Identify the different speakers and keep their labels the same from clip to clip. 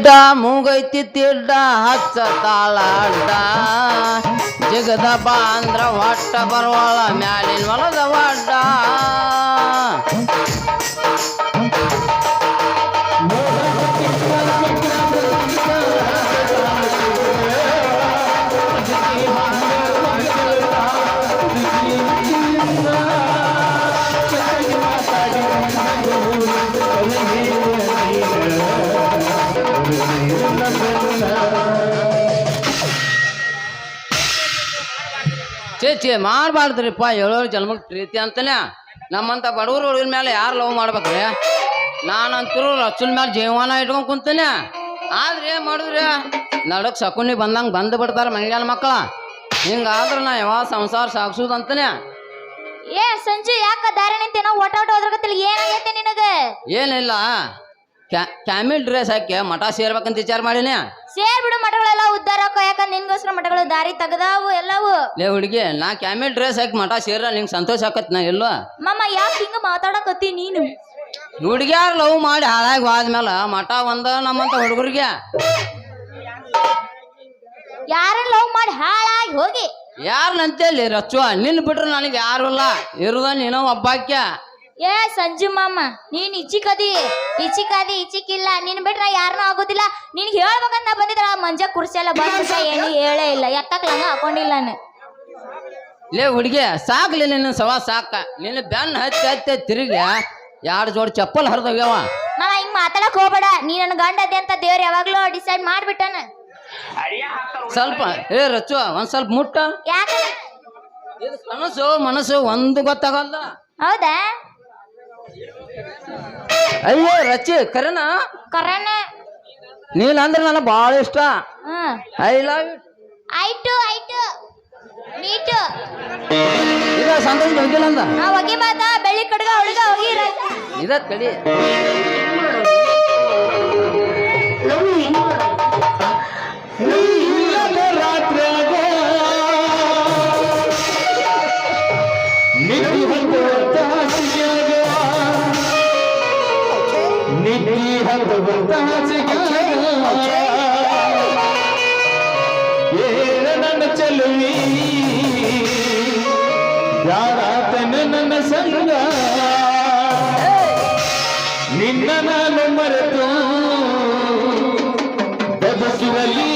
Speaker 1: ಗಿಡ್ಡ ಮೂಗೈತಿ ತಿಡ್ಡ ಹಚ್ಚ ತಾಳ ಅಡ್ಡ ಜಗದ ಬಾಂದ್ರ ಹೊಟ್ಟ ಬರವಳ ಮ್ಯಾಲಿನ ಹೊಲದ ಒಡ್ಡ ಚೇ ಮಾಡಬಾರ್ದ್ರಿಪ್ಪ ಹೇಳೋರು ಜನ್ಮಕ್ಕೆ ಪ್ರೀತಿ ಅಂತಾನೆ ನಮ್ಮಂತ ಬಡವ್ರ ಹುಡುಗರ ಮೇಲೆ ಯಾರು ಲವ್ ಮಾಡ್ಬೇಕ್ರಿ ನಾನಂತರೂ ರಚ್ಚುನ ಮೇಲೆ ಜೀವನ ಇಟ್ಕೊಂಡು ಕುಂತಾನೆ ಆದ್ರೆ ಏನು ಮಾಡಿದ್ರಿ ನಡಕ್ ಶಕುನಿ ಬಂದಂಗೆ ಬಂದು ಬಿಡ್ತಾರೆ ಮನೆಯಾನ ಮಕ್ಕಳ ಹಿಂಗಾದ್ರೆ ನಾ ಯಾವ ಸಂಸಾರ ಸಾಗಿಸೋದು ಅಂತಾನೆ
Speaker 2: ಏ ಸಂಜು ಯಾಕ ದಾರಿ ನಿಂತೇನೋ ಓಟ ಹೋದ್ರಗತ್ತಿಲ್ಲ ಏನಾಗೈತೆ ನಿನಗೆ
Speaker 1: ಏನಿಲ್ಲ ಕ್ಯಾಮಿಲ್ ಡ್ರೆಸ್ ಹಾಕಿ ಮಠ ಸೇರ್ಬೇಕಂತ ವಿಚಾರ ಮಾಡಿನಿ
Speaker 2: ಸೇರ್ ಬಿಡು ಮಠಗಳೆಲ್ಲ ಉದ್ದಾರ ಯಾಕಂದ್ರೆ ನಿನ್ಗೋಸ್ಕರ ಮಠಗಳು ದಾರಿ ತೆಗದಾವು ಎಲ್ಲವು
Speaker 1: ಲೇ ಹುಡುಗಿ ನಾ ಕ್ಯಾಮಿಲ್ ಡ್ರೆಸ್ ಹಾಕಿ ಮಠ ಸೇರ ನಿಂಗೆ ಸಂತೋಷ ಆಕತ್ ನಾ ಎಲ್ಲೋ
Speaker 2: ಮಮ್ಮ ಯಾಕೆ ಹಿಂಗ ಮಾತಾಡಕತ್ತಿ ನೀನು
Speaker 1: ಹುಡುಗಿಯಾರು ಲವ್ ಮಾಡಿ ಹಾಳಾಗಿ ಹೋದ್ಮೇಲೆ ಮಠ ಒಂದ ನಮ್ಮಂತ ಹುಡುಗರಿಗೆ
Speaker 2: ಯಾರನ್ನ ಲವ್ ಮಾಡಿ ಹಾಳಾಗಿ ಹೋಗಿ
Speaker 1: ಯಾರನ್ನಂತೇಳಿ ರಚ್ಚುವ ನಿನ್ ಬಿಟ್ರೆ ನನಗೆ ಯಾರು ಇಲ್ಲ ಇರುದ ನೀನೋ ಒಬ್ಬಾಕ್ಯ
Speaker 2: ಏ ಸಂಜು ಮಾಮ ನೀನ್ ಇಚ್ಚಿಕಿಲ್ಲ ನೀನ್ ಬಿಟ್ರ ಯಾರನ್ನೂ ಆಗೋದಿಲ್ಲ ನಿನ್ಗೆ ಹೇಳ್ಬೇಕಂತ ಬಂದಿದ್ರ ಮಂಜ ಕುರ್ಚಿ ಎಲ್ಲ ಬಂದ ಏನು ಹೇಳೇ ಇಲ್ಲ ಎತ್ತಕ್ಲಂಗ ಹಾಕೊಂಡಿಲ್ಲ ನಾನು
Speaker 1: ಲೇ ಹುಡುಗಿ ಸಾಕ್ಲಿ ನಿನ್ನ ಸವಾ ಸಾಕ ನಿನ್ನ ಬೆನ್ನ ಹತ್ತಿ ತಿರುಗಿ ಎರಡು ಜೋಡಿ ಚಪ್ಪಲ್ ಹರಿದೋಗ್ಯಾವ
Speaker 2: ಮಾಮ ಹಿಂಗ್ ಮಾತಾಡಕ್ ಹೋಗ್ಬೇಡ ನೀ ನನ್ ಗಂಡ ಅದೇ ಅಂತ ದೇವ್ರು ಯಾವಾಗ್ಲೂ ಡಿಸೈಡ್ ಮಾಡ್ಬಿಟ್ಟಾನ
Speaker 1: ಸ್ವಲ್ಪ ಏ ರಚ್ಚು ಒಂದ್ ಸ್ವಲ್ಪ ಮುಟ್ಟ
Speaker 2: ಯಾಕ
Speaker 1: ಮನಸ್ಸು ಒಂದು ಗೊತ್ತಾಗಲ್ಲ
Speaker 2: ಹೌದಾ
Speaker 1: ಅಯ್ಯೋ ರಚ್ಚಿ ಕರೆನಾ ನೀನ್ ಅಂದ್ರೆ ನನಗೆ ಬಹಳ ಇಷ್ಟ ಐ ಲವ್ ಯು
Speaker 2: ಆಯ್ತು ನೀಟು
Speaker 1: ಈಗ ಸಂತೋಷ ಹೋಗಿಲ್ಲ ಅಂದ
Speaker 2: ಹೊಗೆ ಮಾತಾ ಬೆಳ್ಳಿ ಕಡ್ಗ ಹುಡುಗ ಹೋಗಿರ
Speaker 1: ಇದ ಕಡಿ
Speaker 3: ನನ್ನ ಚೆಲುವಿ ಯಾರಾತನ ನನ್ನ ಸಂಗ ನಿನ್ನ ನಾನು ಮರೆತು ಬದುಕಿರಲಿ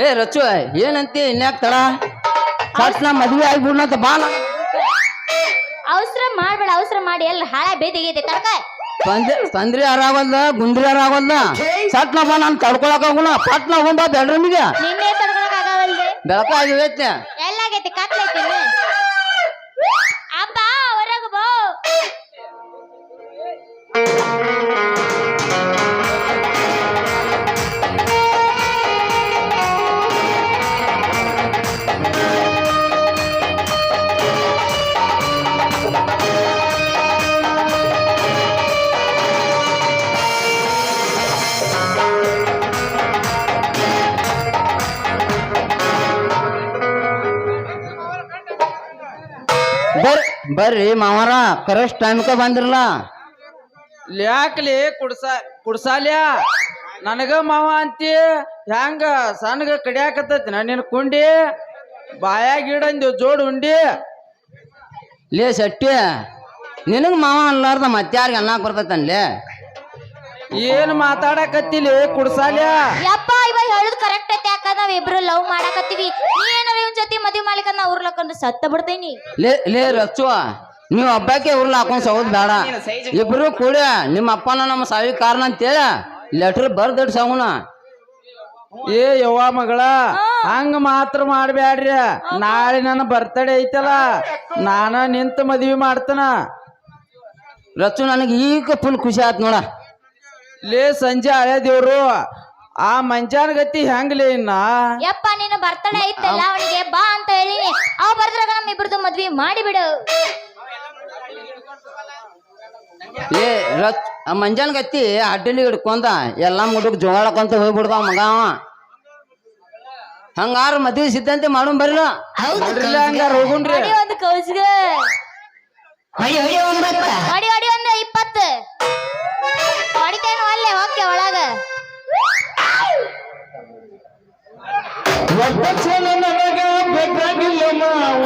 Speaker 1: ಏ ರಚ್ಚು ಏನಂತಿ ಇನ್ಯಾಕ್ ತಡ ಫಸ್ಟ್ ನಾ ಮದ್ವೆ ಆಗ್ಬಿಡ್ನಂತ ಬಾ
Speaker 2: ಅವಸರ ಮಾಡ್ಬೇಡ, ಅವಸರ ಮಾಡಿ ಎಲ್ಲ ಹಾಳ ಬೇದಿಗೈತೆ ತರ್ಕ.
Speaker 1: ತಂದ್ರಿ ಯಾರಾಗಲ್ದ ಗುಂಡ್ರಿ ಯಾರಾಗಲ್ದ ಸಟ್ ನಾ ಬಾ ನಾನು ತಡ್ಕೊಳಕ್ ಆಗುಣ ಪಟ್ ನಾ ಹೋಗ್ಬಾ ಬೆಡ್ರೂಮಿಗೆ
Speaker 2: ನಿನ್ನೆ ತಡ್ಕೊಳಕ್ ಆಗವಲ್ದೆ.
Speaker 1: ಬೆಳಕ ಆಗಿವೈತೆ
Speaker 2: ಎಲ್ಲಾಗೈತಿ ಕತ್ಲೈತಿ ಅಬ್ಬಾ ಹೊರಗ ಬೋ.
Speaker 1: ಬರ್ರಿ ಮಾವಾರ ಕರೆಕ್ಟ್ ಟೈಮ್ಕ ಬಂದಿರಲ್ಲ.
Speaker 4: ಯಾಕ್ಲಿ ಕುಡ್ಸಾಲ್ಯಾ ನನಗ ಮಾವ ಅಂತಿ ಹೆಂಗ ಸಣ್ಣಗ ಕಡಿಯಾಕತ್ತೈತಿ ನಿನ್ ಕುಂಡಿ ಬಾಯಾಗ ಇಡಂದಿ ಜೋಡ್ ಉಂಡಿ.
Speaker 1: ಲೇ ಶೆಟ್ಟಿ ನಿನಗ ಮಾವ ಅನ್ಲಾರ್ದ ಮತ್ತಾರಿಗೆ ಅನ್ನಕ್ ಬರ್ತೈತನ್ಲೇ.
Speaker 4: ಏನ್ ಮಾತಾಡಕತ್ತಿಲಿ ಕುಡ್ಸಾಲ್ಯಾ?
Speaker 2: ಯಪ್ಪ ಇವ ಹೇಳುದು ಕರೆಕ್ಟ್ ಐತಿ. ಯಾಕ ನಾವ್ ಇಬ್ರು ಲವ್ ಮಾಡಾಕತ್ತೀವಿ, ನೀ ಏನಾರ ಇವನ್ ಜೊತೆ ಮದ್ವಿ ಮಾಡ್ಲಿಕ್ಕ ನಾ ಉರ್ಲಕ್ಕಂದ್ರೆ ಸತ್ತ ಬಿಡ್ತೇನಿ.
Speaker 1: ಲೇ ರಚ್ಚು ನೀವು ಹಬ್ಬಕ್ಕೆ ಉರ್ಲ ಹಾಕೊಂಡ್ ಸೌದ್ ಬೇಡ. ಇಬ್ರು ಕೂಡ ನಿಮ್ಮ ಅಪ್ಪನ ನಮ್ಮ ಸಾವಿಗೆ ಕಾರಣ ಅಂತೇಳಿ ಲೆಟರ್ ಬರ್ದಿಡ್ ಸಾಗುಣ.
Speaker 4: ಏ ಯವ್ವ ಮಗಳ ಹಂಗ ಮಾತ್ರ ಮಾಡ್ಬ್ಯಾಡ್ರಿ. ನಾಳೆ ನನ್ನ ಬರ್ತಡೇ ಐತಲ್ಲ ನಾನ ನಿಂತ ಮದ್ವಿ ಮಾಡ್ತಾನ.
Speaker 1: ರಚ್ಚು ನನಗೆ ಈಗ ಫುಲ್ ಖುಷಿ ಆಯ್ತು ನೋಡ.
Speaker 4: ಲೇ ಸಂಜೆ ಹಳೆ ದೇವ್ರು ಆ ಮಂಚಾನ ಗತಿ ಹೆಂಗ್ಲೇ ಇನ್ನ?
Speaker 2: ಯಪ್ಪ ನಿನ್ನ ಬರ್ತಡೇ ಐತಲ್ಲ ಅವನಿಗೆ ಬಾ ಅಂತ ಹೇಳಿನಿ. ಅವ್ ಬರ್ದ್ರಾಗ ನಮ್ ಇಬ್ರದು ಮದ್ವಿ ಮಾಡಿಬಿಡು.
Speaker 1: ಏ ರಚ್ ಆ ಮಂಜಾನ್ ಗತ್ತಿ ಅಡ್ಡಿಲಿ ಹಿಡ್ಕೊಂಡ ಎಲ್ಲಾ ಮುಡುಕ್ ಜೋಗಾಳಕೊಂತ ಹೋಗ್ಬಿಡ್ದ ಮಗ ಅವ. ಹಂಗಾರ ಮದ್ವಿ ಸಿದ್ಧಂತೆ ಮಾಡೋಣ ಬರ್ಲ.
Speaker 4: ಹಂಗಾರ ಹೋಗುಣ್ರಿ.
Speaker 2: ಹೊಡಿ ಒಂದು ಕೌಸ್ಗ ಹೊಡಿ ಒಂದು 20 ಹೊಡಿತೇನು ಅಲ್ಲೇ ಹೋಗ್ಯ ಒಳಗ.
Speaker 3: ಒಬ್ಬ ನನಗ ಬೇಕಾಗಿಲ್ಲ ಮಾವ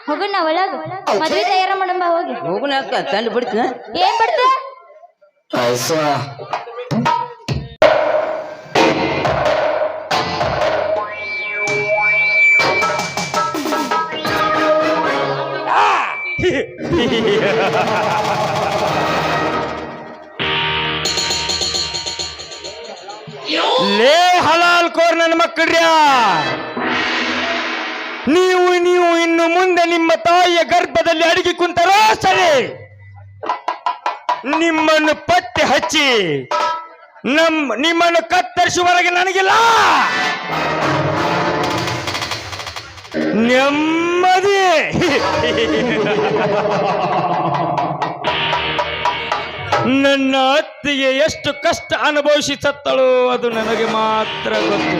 Speaker 2: ಹೋಗೋಣ ಒಳಗ ಮದ್ವೆ ತಯಾರ ಮಾಡಂಬ ಹೋಗಿ
Speaker 1: ಹೋಗುನ ಅಕ್ಕ ತಂದು ಬಿಡ್ತೀನಿ
Speaker 2: ಏನ್ ಬಿಡ್ತ
Speaker 3: ಲೇ ಹಲಾಲ್ ಕೋರ್ ನನ್ನ ಮಕ್ಕಳ್ರ್ಯ, ನೀವು ಇನ್ನು ಮುಂದೆ ನಿಮ್ಮ ತಾಯಿಯ ಗರ್ಭದಲ್ಲಿ ಅಡಗಿ ಕುಂತರೋ ಸರಿ, ನಿಮ್ಮನ್ನು ಪತ್ತೆ ಹಚ್ಚಿ ನಿಮ್ಮನ್ನು ಕತ್ತರಿಸುವವರೆಗೆ ನನಗಿಲ್ಲ ನೆಮ್ಮದಿ. ನನ್ನ ಅತ್ತಿಗೆ ಎಷ್ಟು ಕಷ್ಟ ಅನುಭವಿಸಿ ಸತ್ತಳೋ ಅದು ನನಗೆ ಮಾತ್ರ ಗೊತ್ತು.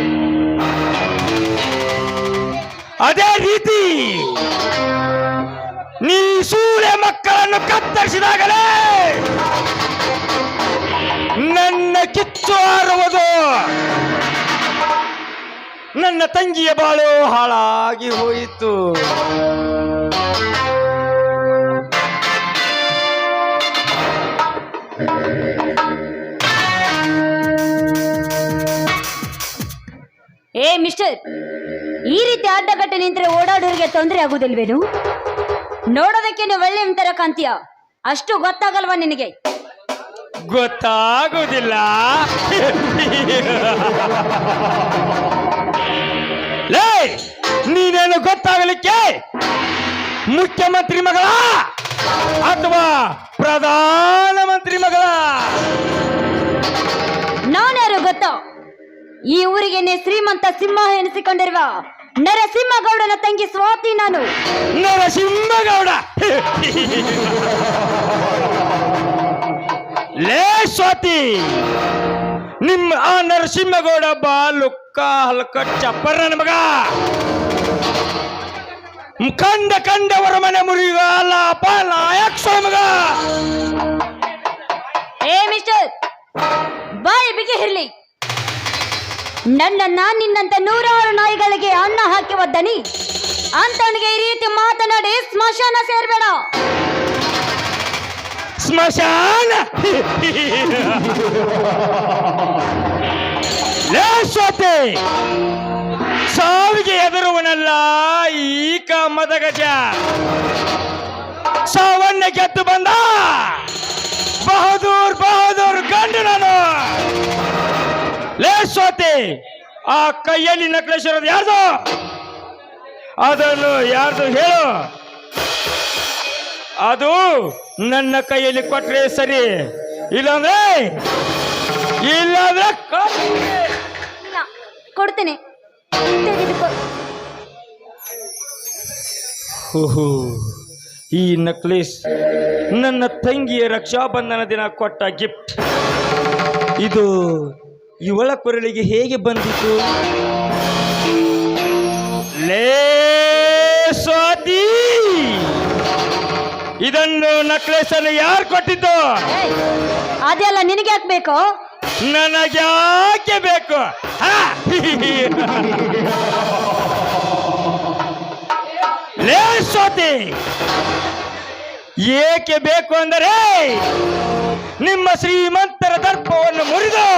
Speaker 3: ಅದೇ ರೀತಿ ನೀ ಸೂಳೆ ಮಕ್ಕಳನ್ನು ಕತ್ತರಿಸಿದಾಗಲೇ ನನ್ನ ಕಿಚ್ಚು ಹಾರುವುದು, ನನ್ನ ತಂಗಿಯ ಬಾಳು ಹಾಳಾಗಿ ಹೋಯಿತು.
Speaker 2: ಏ ಮಿಸ್ಟರ್, ಈ ರೀತಿ ಅಡ್ಡಗಟ್ಟೆ ನಿಂತರೆ ಓಡಾಡೋರಿಗೆ ತೊಂದರೆ ಆಗುದಿಲ್ವೇನು? ನೋಡೋದಕ್ಕೆ ನೀವು ಒಳ್ಳೆ ತರ ಕಾಂತೀಯ, ಅಷ್ಟು ಗೊತ್ತಾಗಲ್ವಾ ನಿನಗೆ?
Speaker 3: ಗೊತ್ತಾಗುವುದಿಲ್ಲ. ಲೇ, ನೀನೇನು ಗೊತ್ತಾಗಲಿಕ್ಕೆ ಮುಖ್ಯಮಂತ್ರಿ ಮಗಳ ಅಥವಾ ಪ್ರಧಾನಮಂತ್ರಿ ಮಗಳ?
Speaker 2: ನಾನ್ಯಾರು ಗೊತ್ತಾ? ಈ ಊರಿಗೆನೆ ಶ್ರೀಮಂತ ಸಿಂಹ ಎನಿಸಿಕೊಂಡಿರುವ ನರಸಿಂಹಗೌಡನ ತಂಗಿ ಸ್ವಾತಿ ನಾನು.
Speaker 3: ನರಸಿಂಹಗೌಡ? ಲೇ ಸ್ವಾತಿ, ನಿಮ್ಮ ಆ ನರಸಿಂಹಗೌಡ ಬಾಲುಕ್ಕ ಹಲ್ಕ ಚಪ್ಪರ ನನ್ನ ಮಗ. ಕಂಡವರ ಮನೆ ಮುರಿಯುವ ಲಾಪ ನಾಯಕ್ ಮಗ.
Speaker 2: ಏ ಮಿಸ್ಟರ್, ಬಾಯಿ ಬಿಗಿ ಇರ್ಲಿ. ನನ್ನನ್ನ ನಿನ್ನಂತ ನೂರಾರು ನಾಯಿಗಳಿಗೆ ಅನ್ನ ಹಾಕಿ ಒದ್ದನಿ ಅಂತವನಿಗೆ ಈ ರೀತಿ ಮಾತನಾಡಿ ಸ್ಮಶಾನ ಸೇರ್ಬೇಡ.
Speaker 3: ಸ್ಮಶಾನ? ಲೇ ಸ್ವಾತಿ, ಸಾವಿಗೆ ಎದುರುವನಲ್ಲ ಈ ಕಾಮದ ಗಜ. ಸಾವನ್ನ ಗೆದ್ದು ಬಂದ ಬಹದೂರ್ ಗಂಡು ನಾನು. ಲೇ ಸ್ವಾತಿ, ಆ ಕೈಯಲ್ಲಿ ನಕ್ಲೇಶ್ ಇರೋದು ಯಾರ್ದು? ಅದನ್ನು ಯಾರ್ದು ಹೇಳು. ಅದು ನನ್ನ ಕೈಯಲ್ಲಿ ಕೊಟ್ರೆ ಸರಿ, ಇಲ್ಲಾಂದ್ರೆ
Speaker 2: ಕೊಡ್ತೇನೆ. ತೆಗೆದುಕೋ.
Speaker 3: ಈ ನಕ್ಲೇಸ್ ನನ್ನ ತಂಗಿಯ ರಕ್ಷಾಬಂಧನ ದಿನ ಕೊಟ್ಟ ಗಿಫ್ಟ್. ಇದು ಇವಳ ಕೊರಳಿಗೆ ಹೇಗೆ ಬಂದಿತು? ಲೇ ಸ್ವಾತಿ, ಇದನ್ನು ನಕ್ಲೇಸ್ ಅನ್ನು ಯಾರು ಕೊಟ್ಟಿದ್ದು?
Speaker 2: ಅದೆಲ್ಲ ನಿನಗೆ ಯಾಕೆ ಬೇಕು?
Speaker 3: ನನಗ್ಯಾಕೆ ಬೇಕು? ಲೇ ಸ್ವಾತಿ, ಏಕೆ ಬೇಕು ಅಂದರೆ ನಿಮ್ಮ ಶ್ರೀಮಂತರ ದರ್ಪವನ್ನು ಮುರಿದು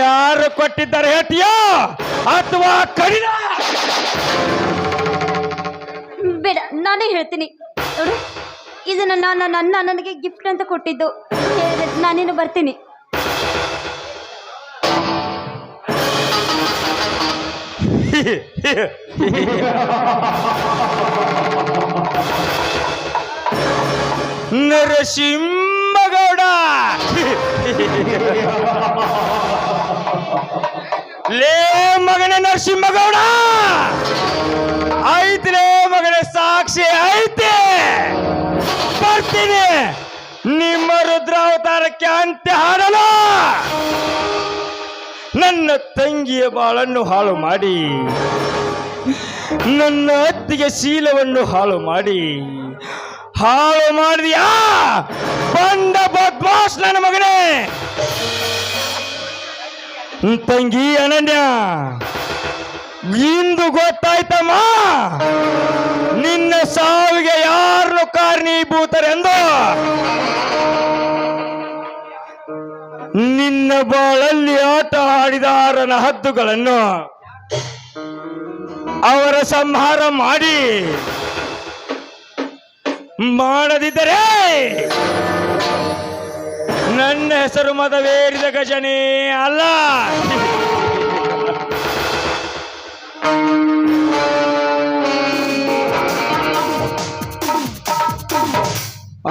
Speaker 3: ಯಾರು ಕೊಟ್ಟಿದ್ದಾರೆ ಹೇಳ್ತೀಯೋ ಅಥವಾ ಕಡಿದ?
Speaker 2: ಬೇಡ, ನಾನೇ ಹೇಳ್ತೀನಿ. ನೋಡು, ಇದನ್ನ ನನಗೆ ಗಿಫ್ಟ್ ಅಂತ ಕೊಟ್ಟಿದ್ದು. ನಾನೇನು ಬರ್ತೀನಿ.
Speaker 3: ನರಸಿಂಹಗೌಡ, ಲೇ ಮಗನೇ ನರಸಿಂಹಗೌಡ, ಐತ್ಲೇ ಮಗನೇ, ಸಾಕ್ಷಿ ಐತೆ. ಬರ್ತೀನಿ ನಿಮ್ಮ ರುದ್ರಾವತಾರಕ್ಕೆ ಅಂತ್ಯ ಹಾಡಲು. ನನ್ನ ತಂಗಿಯ ಬಾಳನ್ನು ಹಾಳು ಮಾಡಿ, ನನ್ನ ಅತ್ತಿಗೆ ಶೀಲವನ್ನು ಹಾಳು ಮಾಡಿದ್ಯಾ ಬಂಡ ಬದ್ಮಾಸ್ ನನ್ನ ಮಗನೇ. ತಂಗಿ ಅನನ್ಯ, ಇಂದು ಗೊತ್ತಾಯ್ತಮ್ಮ ನಿನ್ನ ಸಾವಿಗೆ ಯಾರು ಕಾರಣೀಭೂತರೆಂದು. ನಿನ್ನ ಬಾಳಲ್ಲಿ ಆಟ ಆಡಿದಾರನ ಹದ್ದುಗಳನ್ನು ಅವರ ಸಂಹಾರ ಮಾಡದಿದ್ದರೆ ನನ್ನ ಹೆಸರು ಮದವೇರಿದ ಗಜನೇ ಅಲ್ಲ.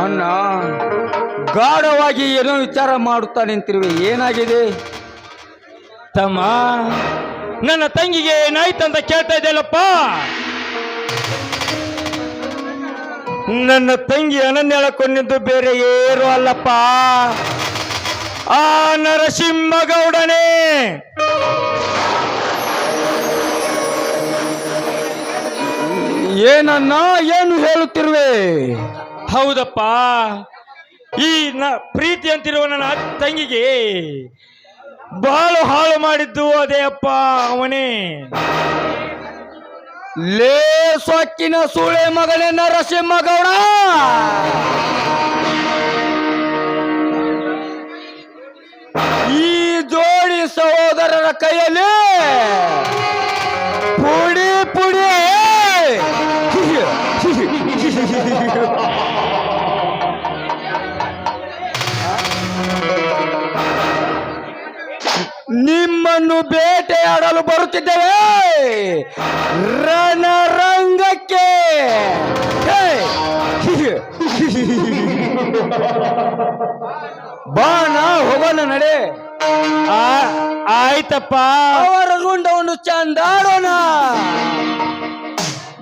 Speaker 4: ಅಣ್ಣ, ಗಾಢವಾಗಿ ಏನೋ ವಿಚಾರ ಮಾಡುತ್ತಾ ನಿಂತಿರುವೆ, ಏನಾಗಿದೆ?
Speaker 3: ತಮ್ಮ, ನನ್ನ ತಂಗಿಗೆ ಏನಾಯ್ತಂತ ಕೇಳ್ತಾ ಇದ್ದಲ್ಲಪ್ಪ. ನನ್ನ ತಂಗಿ ಅನನ್ಯಳಕೊಂಡಿದ್ದು ಬೇರೆ ಏನು ಅಲ್ಲಪ್ಪ, ಆ ನರಸಿಂಹಗೌಡನೇ.
Speaker 4: ಏನನ್ನ ಏನು ಹೇಳುತ್ತಿರುವೆ?
Speaker 3: ಹೌದಪ್ಪ, ಈ ಪ್ರೀತಿ ಅಂತಿರುವ ನನ್ನ ತಂಗಿಗೆ ಬಾಳು ಹಾಳು ಮಾಡಿದ್ದು ಅದೇ ಅಪ್ಪ, ಅವನೇ.
Speaker 4: ಲೇ ಸೊಕ್ಕಿನ ಸೂಳೆ ಮಗನೇ ನರಸಿಂಹಗೌಡ, ಈ ಜೋಡಿ ಸಹೋದರರ ಕೈಯಲ್ಲಿ ಪುಡಿ ಪುಡಿ ನಿಮ್ಮನ್ನು ಬೇಟೆಯಾಡಲು ಬರುತ್ತಿದ್ದೇವೆ ರಣರಂಗಕ್ಕೆ. ಬಾಣ ಹೋಗೋಣ, ನಡೆ.
Speaker 3: ಆಯ್ತಪ್ಪ,
Speaker 4: ಅವರ ಗುಂಡವನ್ನು ಚಂದಾಡೋಣ.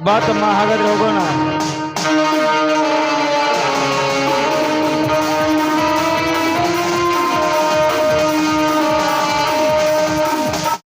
Speaker 3: ಬಾತಮ್ಮ, ಹಾಗಾದ್ರೆ ಹೋಗೋಣ.